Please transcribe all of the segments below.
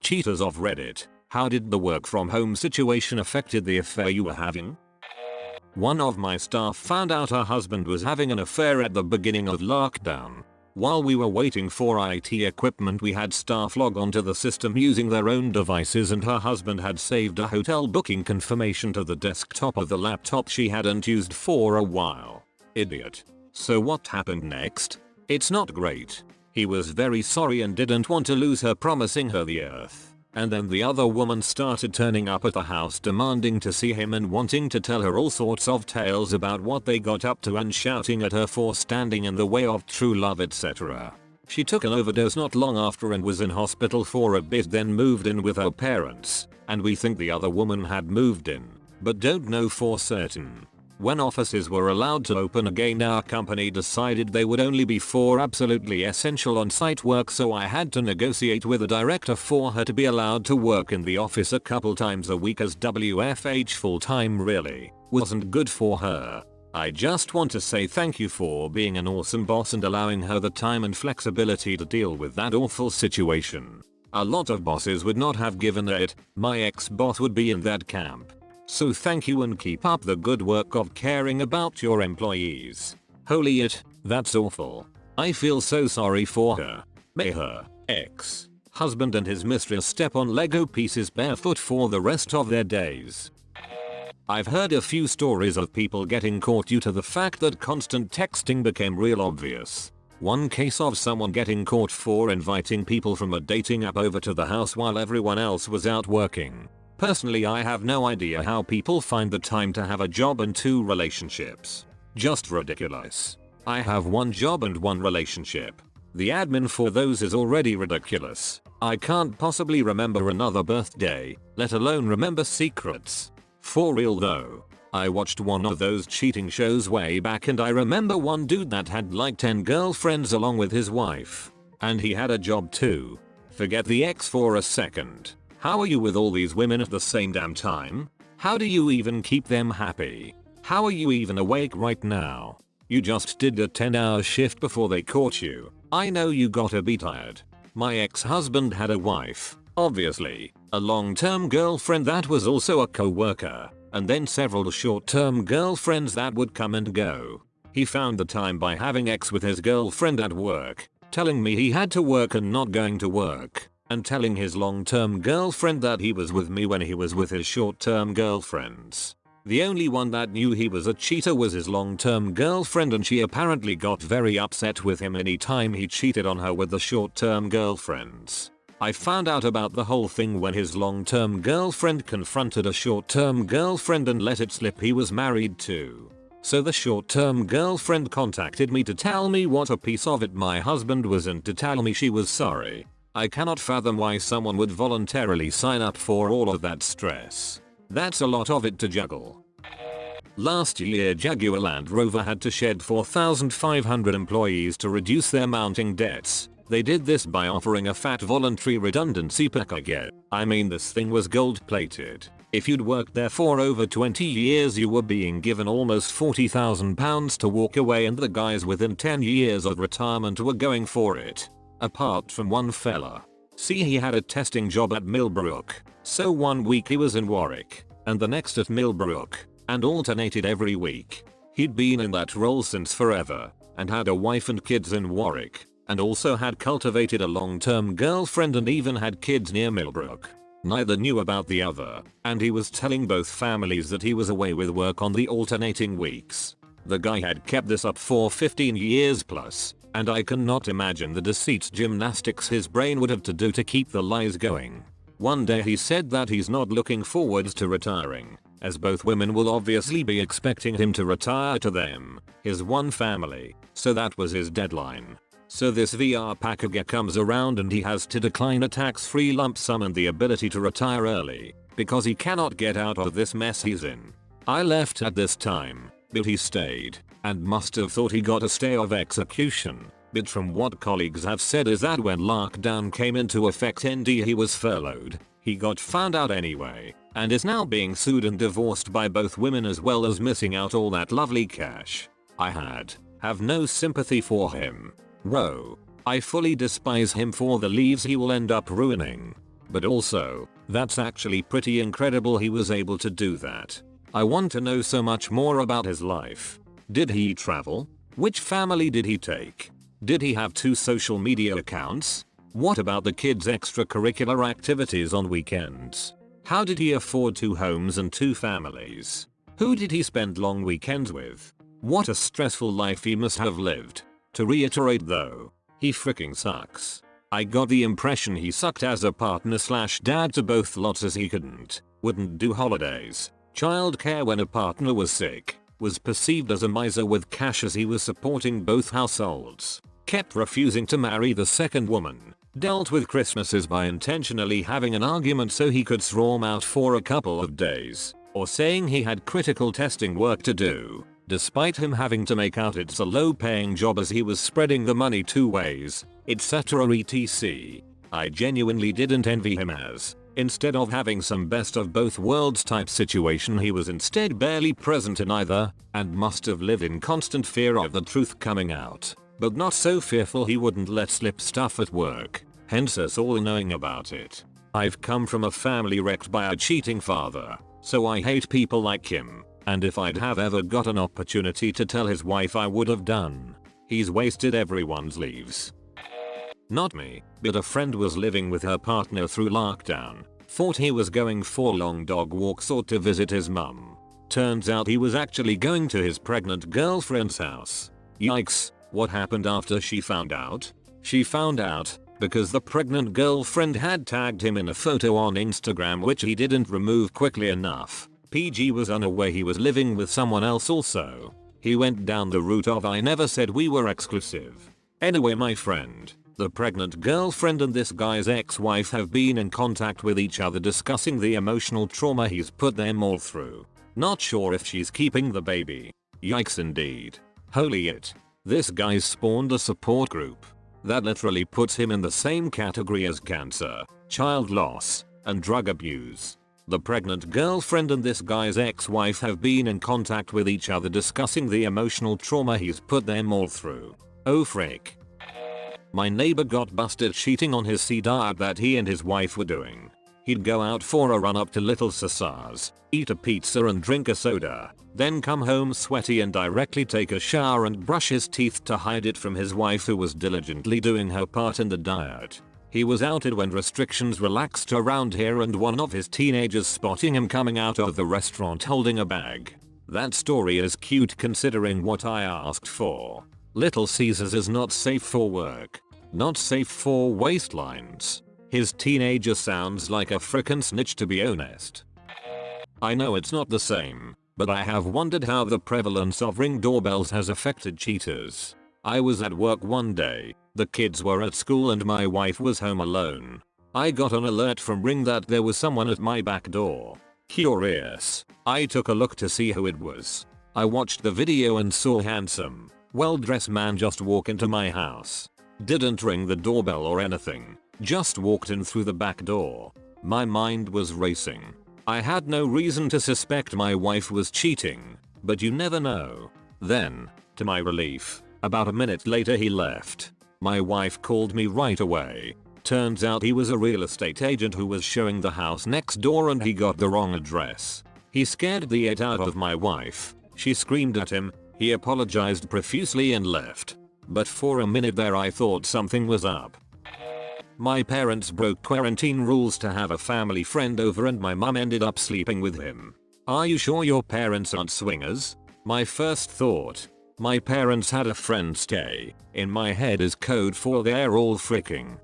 Cheaters of Reddit, how did the work from home situation affected the affair you were having? One of my staff found out her husband was having an affair at the beginning of lockdown. While we were waiting for IT equipment, we had staff log onto the system using their own devices, and her husband had saved a hotel booking confirmation to the desktop of the laptop she hadn't used for a while. Idiot. So what happened next? It's not great. He was very sorry and didn't want to lose her, promising her the earth. And then the other woman started turning up at the house demanding to see him and wanting to tell her all sorts of tales about what they got up to and shouting at her for standing in the way of true love, etc. She took an overdose not long after and was in hospital for a bit, then moved in with her parents, and we think the other woman had moved in, but don't know for certain. When offices were allowed to open again, our company decided they would only be for absolutely essential on-site work, so I had to negotiate with the director for her to be allowed to work in the office a couple times a week, as WFH full-time really wasn't good for her. I just want to say thank you for being an awesome boss and allowing her the time and flexibility to deal with that awful situation. A lot of bosses would not have given her it. My ex-boss would be in that camp. So thank you and keep up the good work of caring about your employees. Holy it, that's awful. I feel so sorry for her. May her ex-husband and his mistress step on Lego pieces barefoot for the rest of their days. I've heard a few stories of people getting caught due to the fact that constant texting became real obvious. One case of someone getting caught for inviting people from a dating app over to the house while everyone else was out working. Personally, I have no idea how people find the time to have a job and 2 relationships. Just ridiculous. I have 1 job and 1 relationship. The admin for those is already ridiculous. I can't possibly remember another birthday, let alone remember secrets. For real though. I watched one of those cheating shows way back, and I remember one dude that had like 10 girlfriends along with his wife. And he had a job too. Forget the ex for a second. How are you with all these women at the same damn time? How do you even keep them happy? How are you even awake right now? You just did a 10-hour shift before they caught you. I know you gotta be tired. My ex-husband had a wife, obviously, a long-term girlfriend that was also a co-worker, and then several short-term girlfriends that would come and go. He found the time by having sex with his girlfriend at work, telling me he had to work and not going to work, and telling his long-term girlfriend that he was with me when he was with his short-term girlfriends. The only one that knew he was a cheater was his long-term girlfriend, and she apparently got very upset with him anytime he cheated on her with the short-term girlfriends. I found out about the whole thing when his long-term girlfriend confronted a short-term girlfriend and let it slip he was married too. So the short-term girlfriend contacted me to tell me what a piece of it my husband was and to tell me she was sorry. I cannot fathom why someone would voluntarily sign up for all of that stress. That's a lot of it to juggle. Last year, Jaguar Land Rover had to shed 4,500 employees to reduce their mounting debts. They did this by offering a fat voluntary redundancy package. I mean, this thing was gold plated. If you'd worked there for over 20 years, you were being given almost £40,000 to walk away, and the guys within 10 years of retirement were going for it. Apart from one fella. See, he had a testing job at Millbrook, so one week he was in Warwick, and the next at Millbrook, and alternated every week. He'd been in that role since forever, and had a wife and kids in Warwick, and also had cultivated a long-term girlfriend and even had kids near Millbrook. Neither knew about the other, and he was telling both families that he was away with work on the alternating weeks. The guy had kept this up for 15 years plus. And I cannot imagine the deceit gymnastics his brain would have to do to keep the lies going. One day he said that he's not looking forward to retiring, as both women will obviously be expecting him to retire to them, his one family, so that was his deadline. So this VR package comes around and he has to decline a tax-free lump sum and the ability to retire early, because he cannot get out of this mess he's in. I left at this time, but he stayed, and must have thought he got a stay of execution. But from what colleagues have said is that when lockdown came into effect and he was furloughed, he got found out anyway, and is now being sued and divorced by both women as well as missing out all that lovely cash. I have no sympathy for him. I fully despise him for the lives he will end up ruining. But also, that's actually pretty incredible he was able to do that. I want to know so much more about his life. Did he travel? Which family did he take? Did he have 2 social media accounts? What about the kids' extracurricular activities on weekends? How did he afford 2 homes and 2 families? Who did he spend long weekends with? What a stressful life he must have lived. To reiterate though, he freaking sucks. I got the impression he sucked as a partner/dad to both lots, as he wouldn't do holidays, childcare when a partner was sick, was perceived as a miser with cash as he was supporting both households, kept refusing to marry the second woman, dealt with Christmases by intentionally having an argument so he could storm out for a couple of days, or saying he had critical testing work to do, despite him having to make out it's a low-paying job as he was spreading the money 2 ways, etc. etc. I genuinely didn't envy him, as, instead of having some best of both worlds type situation, he was instead barely present in either, and must have lived in constant fear of the truth coming out, but not so fearful he wouldn't let slip stuff at work, hence us all knowing about it. I've come from a family wrecked by a cheating father, so I hate people like him, and if I'd have ever got an opportunity to tell his wife, I would have done. He's wasted everyone's leaves. Not me, but a friend was living with her partner through lockdown, thought he was going for long dog walks or to visit his mum. Turns out he was actually going to his pregnant girlfriend's house. Yikes, what happened after she found out? She found out because the pregnant girlfriend had tagged him in a photo on Instagram which he didn't remove quickly enough. PG was unaware he was living with someone else also. He went down the route of "I never said we were exclusive." Anyway, my friend, the pregnant girlfriend and this guy's ex-wife have been in contact with each other discussing the emotional trauma he's put them all through. Not sure if she's keeping the baby. Yikes indeed. Holy it. This guy's spawned a support group that literally puts him in the same category as cancer, child loss, and drug abuse. The pregnant girlfriend and this guy's ex-wife have been in contact with each other discussing the emotional trauma he's put them all through. Oh frick. My neighbor got busted cheating on his diet that he and his wife were doing. He'd go out for a run up to Little Caesars, eat a pizza and drink a soda, then come home sweaty and directly take a shower and brush his teeth to hide it from his wife, who was diligently doing her part in the diet. He was outed when restrictions relaxed around here and one of his teenagers spotting him coming out of the restaurant holding a bag. That story is cute considering what I asked for. Little Caesars is not safe for work. Not safe for waistlines. His teenager sounds like a frickin' snitch, to be honest. I know it's not the same, but I have wondered how the prevalence of Ring doorbells has affected cheaters. I was at work one day, the kids were at school and my wife was home alone. I got an alert from Ring that there was someone at my back door. Curious, I took a look to see who it was. I watched the video and saw a handsome, well-dressed man just walk into my house. Didn't ring the doorbell or anything, just walked in through the back door. My mind was racing. I had no reason to suspect my wife was cheating, but you never know. Then, to my relief, about a minute later he left. My wife called me right away. Turns out he was a real estate agent who was showing the house next door and he got the wrong address. He scared the shit out of my wife. She screamed at him, he apologized profusely and left. But for a minute there I thought something was up. My parents broke quarantine rules to have a family friend over and my mum ended up sleeping with him. Are you sure your parents aren't swingers? My first thought. My parents had a friend stay, in my head is code for they're all freaking.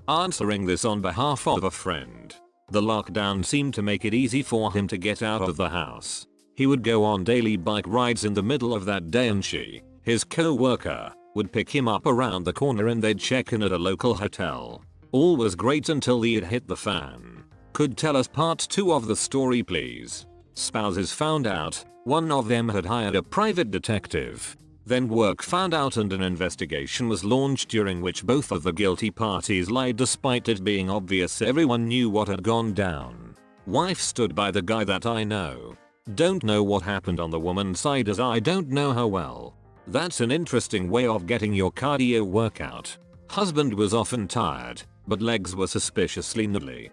Answering this on behalf of a friend. The lockdown seemed to make it easy for him to get out of the house. He would go on daily bike rides in the middle of that day and she, his co-worker, would pick him up around the corner and they'd check in at a local hotel. All was great until the it hit the fan. Could tell us part 2 of the story please? Spouses found out, one of them had hired a private detective. Then work found out and an investigation was launched during which both of the guilty parties lied despite it being obvious everyone knew what had gone down. Wife stood by the guy that I know. Don't know what happened on the woman's side as I don't know her well. That's an interesting way of getting your cardio workout. Husband was often tired. but legs were suspiciously noodly.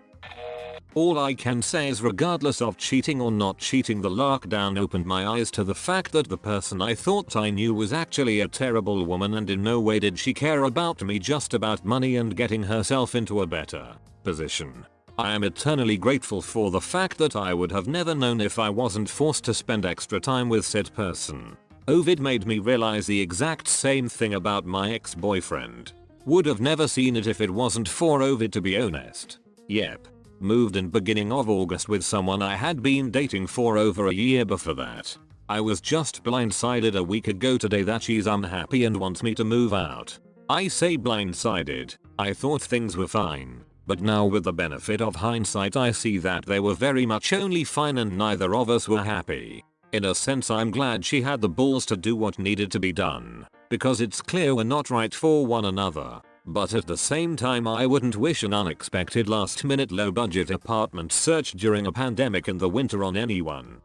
All I can say is regardless of cheating or not cheating, the lockdown opened my eyes to the fact that the person I thought I knew was actually a terrible woman, and in no way did she care about me, just about money and getting herself into a better position. I am eternally grateful for the fact that I would have never known if I wasn't forced to spend extra time with said person. Ovid made me realize the exact same thing about my ex-boyfriend. Would have never seen it if it wasn't for Ovid, to be honest. Yep. Moved in beginning of August with someone I had been dating for over a year before that. I was just blindsided a week ago today that she's unhappy and wants me to move out. I say blindsided. I thought things were fine. But now with the benefit of hindsight I see that they were very much only fine and neither of us were happy. In a sense I'm glad she had the balls to do what needed to be done, because it's clear we're not right for one another. But at the same time I wouldn't wish an unexpected last-minute low-budget apartment search during a pandemic in the winter on anyone.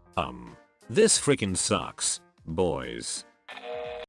This freaking sucks. Boys.